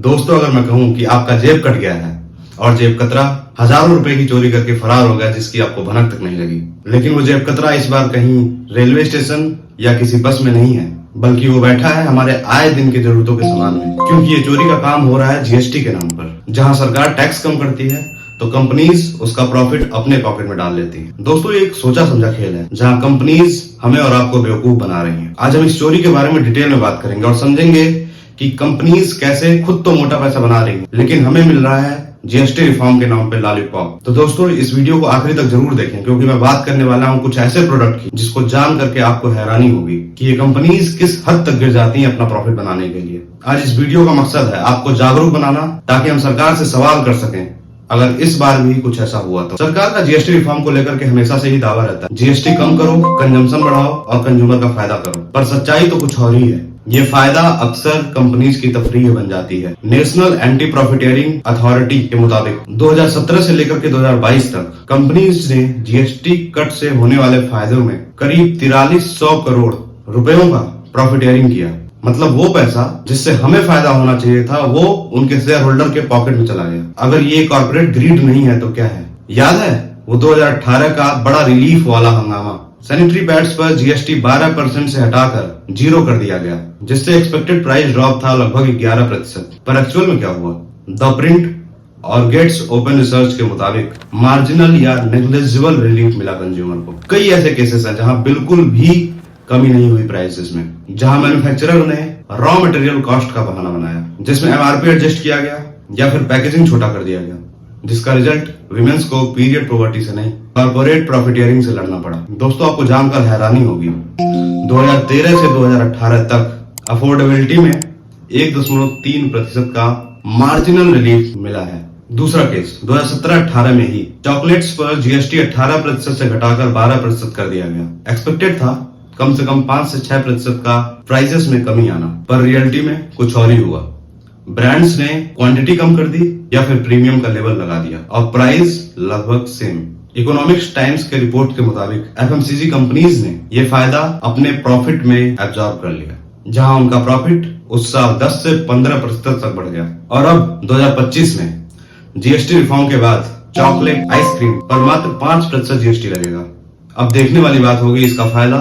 दोस्तों, अगर मैं कहूं कि आपका जेब कट गया है और जेब कतरा हजारों रुपए की चोरी करके फरार हो गया जिसकी आपको भनक तक नहीं लगी, लेकिन वो जेब कतरा इस बार कहीं रेलवे स्टेशन या किसी बस में नहीं है, बल्कि वो बैठा है हमारे आए दिन की जरूरतों के सामान में। क्योंकि ये चोरी का काम हो रहा है जीएसटी के नाम पर। जहां सरकार टैक्स कम करती है तो कंपनीज उसका प्रॉफिट अपने पॉकेट में डाल लेती हैं। दोस्तों, ये एक सोचा समझा खेल है जहां कंपनीज हमें और आपको बेवकूफ बना रही हैं। आज हम इस चोरी के बारे में डिटेल में बात करेंगे और समझेंगे कि कंपनीज कैसे खुद तो मोटा पैसा बना रही हैं, लेकिन हमें मिल रहा है जीएसटी रिफॉर्म के नाम पे लॉलीपॉप। तो दोस्तों, इस वीडियो को आखिरी तक जरूर देखें, क्योंकि मैं बात करने वाला हूं कुछ ऐसे प्रोडक्ट की जिसको जान करके आपको हैरानी होगी कि ये कंपनीज किस हद तक गिर जाती हैं अपना प्रॉफिट बनाने के लिए। आज इस वीडियो का मकसद है आपको जागरूक बनाना, ताकि हम सरकार से सवाल कर सकें अगर इस बार भी कुछ ऐसा हुआ तो। सरकार का जीएसटी रिफॉर्म को लेकर के हमेशा से ही दावा रहता है, जीएसटी कम करो, कंजम्पशन बढ़ाओ और कंज्यूमर का फायदा करो। पर सच्चाई तो कुछ और ही है। ये फायदा अक्सर कंपनीज की तफरीह बन जाती है। नेशनल एंटी प्रॉफिटियरिंग अथॉरिटी के मुताबिक 2017 से लेकर के 2022 तक कंपनीज ने जीएसटी कट से होने वाले फायदों में करीब 4300 करोड़ रुपयों का प्रॉफिटियरिंग किया। मतलब वो पैसा जिससे हमें फायदा होना चाहिए था वो उनके शेयर होल्डर के पॉकेट में चला गया। अगर ये कॉर्पोरेट ग्रीड नहीं है तो क्या है? याद है वो 2018 का बड़ा रिलीफ वाला हंगामा। सैनिटरी पैड्स पर जीएसटी 12% से हटाकर 0 कर दिया गया, जिससे एक्सपेक्टेड प्राइस ड्रॉप था लगभग 11%। पर एक्चुअल में क्या हुआ? द प्रिंट और गेट्स ओपन रिसर्च के मुताबिक मार्जिनल या नेग्लिजिबल रिलीफ मिला कंज्यूमर को। कई ऐसे केसेस हैं जहां बिल्कुल भी कमी नहीं हुई प्राइसेस में, जहां मैन्युफैक्चरर ने रॉ मटेरियल कॉस्ट का बहाना बनाया, जिसमें एमआरपी एडजस्ट किया गया या फिर पैकेजिंग छोटा कर दिया गया, जिसका रिजल्ट विमेंस को पीरियड पॉवर्टी से नहीं कॉर्पोरेट प्रॉफिटियरिंग से लड़ना पड़ा। दोस्तों, आपको जानकर हैरानी होगी, 2013 से 2018 तक अफोर्डेबिलिटी में 1.3% का मार्जिनल रिलीफ मिला है। दूसरा केस 2017-18 में ही चॉकलेट्स पर जीएसटी 18% से घटाकर 12% कर दिया गया। एक्सपेक्टेड था कम से कम 5 से 6% का प्राइसेस में कमी आना, पर रियलिटी में कुछ और ही हुआ। ब्रांड्स ने क्वांटिटी कम कर दी या फिर प्रीमियम का लेवल लगा दिया और प्राइस लगभग सेम। इकोनॉमिक्स टाइम्स के रिपोर्ट के मुताबिक एफएमसीजी कंपनीज ने ये फायदा अपने प्रॉफिट में एब्जॉर्ब कर लिया, जहां उनका प्रॉफिट उस साल 10 से 15% तक बढ़ गया। और अब 2025 में जीएसटी रिफॉर्म के बाद चॉकलेट आइसक्रीम पर मात्र 5% जीएसटी लगेगा। अब देखने वाली बात होगी इसका फायदा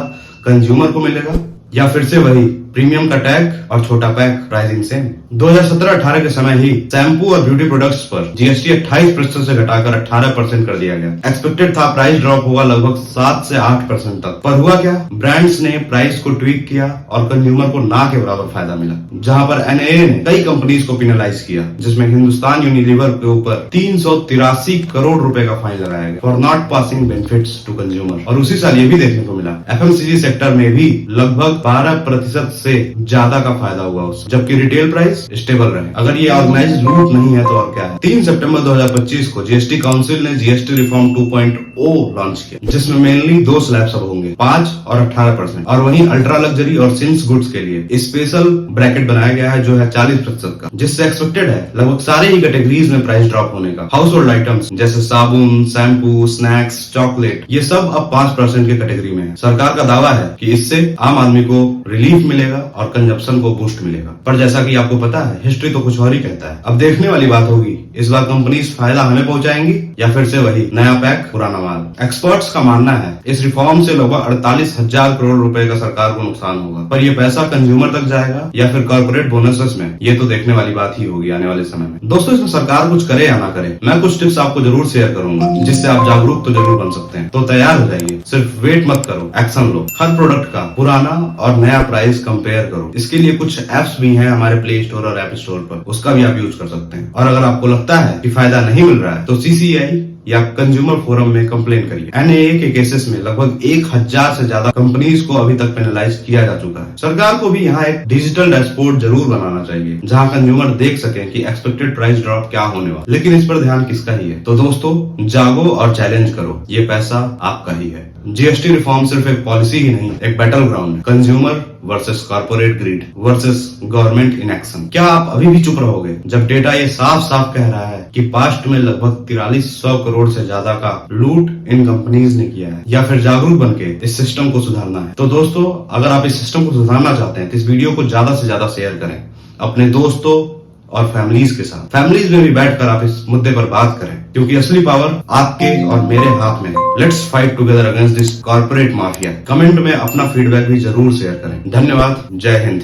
कंज्यूमर को मिलेगा या फिर से वही प्रीमियम का टैग और छोटा पैक प्राइसिंग सेम। 2017-18 के समय ही शैम्पू और ब्यूटी प्रोडक्ट्स पर जीएसटी 28% से घटाकर 18% कर दिया गया। एक्सपेक्टेड था प्राइस ड्रॉप होगा लगभग 7 से 8% तक, पर हुआ क्या? ब्रांड्स ने प्राइस को ट्वीक किया और कंज्यूमर को ना के बराबर फायदा मिला। जहां पर एनएए ने कई कंपनीज को पेनलाइज किया, जिसमें हिंदुस्तान यूनिलीवर के ऊपर 383 करोड़ रुपए का फाइन लगाया गया for not passing benefits to consumer. और उसी साल ये भी देखने को मिला एफएमसीजी सेक्टर में भी लगभग 12% से ज्यादा का फायदा हुआ उससे, जबकि रिटेल प्राइस स्टेबल रहे। अगर ये ऑर्गेनाइज्ड लूट नहीं है तो और क्या है? 3 सितंबर 2025 को जीएसटी काउंसिल ने जीएसटी रिफॉर्म 2.0 लॉन्च किया, जिसमें मेनली 2 स्लैब्स अब होंगे, 5 और 18%। और वहीं अल्ट्रा लग्जरी और सिंस गुड्स के लिए स्पेशल ब्रैकेट बनाया गया है जो है 40% का, जिससे एक्सपेक्टेड है लगभग सारे ही कैटेगरीज में प्राइस ड्रॉप होने का। हाउस होल्ड आइटम्स जैसे साबुन, शैम्पू, स्नैक्स, चॉकलेट, ये सब अब 5% की कैटेगरी में है। सरकार का दावा है कि इससे आम आदमी को रिलीफ मिलेगा और कंजप्शन को बूस्ट मिलेगा। पर जैसा कि आपको पता है, हिस्ट्री तो कुछ और ही कहता है। अब देखने वाली बात होगी इस बार कंपनीज फायदा हमें पहुंचाएंगी या फिर से वही नया पैक पुराना माल। एक्सपर्ट्स का मानना है इस रिफॉर्म से लगभग 48,000 करोड़ रुपए का सरकार को नुकसान होगा, पर यह पैसा कंज्यूमर तक जाएगा या फिर कॉर्पोरेट बोनसेस में, ये तो देखने वाली बात ही होगी आने वाले समय में। दोस्तों, इसमें सरकार कुछ करे या ना करे, मैं कुछ टिप्स आपको जरूर शेयर करूंगा जिससे आप जागरूक तो जरूर बन सकते हैं। तो तैयार हो जाइए, सिर्फ वेट मत करो, एक्शन लो। हर प्रोडक्ट का पुराना और नया प्राइस कंपेयर करो। इसके लिए कुछ एप्स भी हैं हमारे प्ले स्टोर और ऐप स्टोर पर, उसका भी आप यूज कर सकते हैं। और अगर आपको लगता है कि फायदा नहीं मिल रहा है तो सीसीआई या कंज्यूमर फोरम में कंप्लेन करिए। एनएए के केसेस में लगभग 1000 से ज्यादा कंपनीज को अभी तक पेनलाइज किया जा चुका है। सरकार को भी यहाँ एक डिजिटल डैशबोर्ड जरूर बनाना चाहिए जहाँ कंज्यूमर देख सके कि एक्सपेक्टेड प्राइस ड्रॉप क्या होने वाला। लेकिन इस पर ध्यान किसका ही है? तो दोस्तों, जागो और चैलेंज करो, ये पैसा आपका ही है। जीएसटी रिफॉर्म सिर्फ एक पॉलिसी ही नहीं, एक बैटल ग्राउंड है। Consumer versus corporate greed versus government inaction. क्या आप अभी भी चुप रहोगे जब डेटा ये साफ साफ कह रहा है कि पास्ट में लगभग 4300 करोड़ से ज्यादा का लूट इन कंपनीज ने किया है? या फिर जागरूक बनके इस सिस्टम को सुधारना है? तो दोस्तों, अगर आप इस सिस्टम को सुधारना चाहते हैं तो इस वीडियो को ज्यादा से ज्यादा शेयर करें अपने दोस्तों और फैमिलीज के साथ। फैमिलीज में भी बैठकर आप इस मुद्दे पर बात करें, क्योंकि असली पावर आपके और मेरे हाथ में है। Let's fight together against this corporate mafia. Comment में अपना फीडबैक भी जरूर शेयर करें। धन्यवाद। जय हिंद।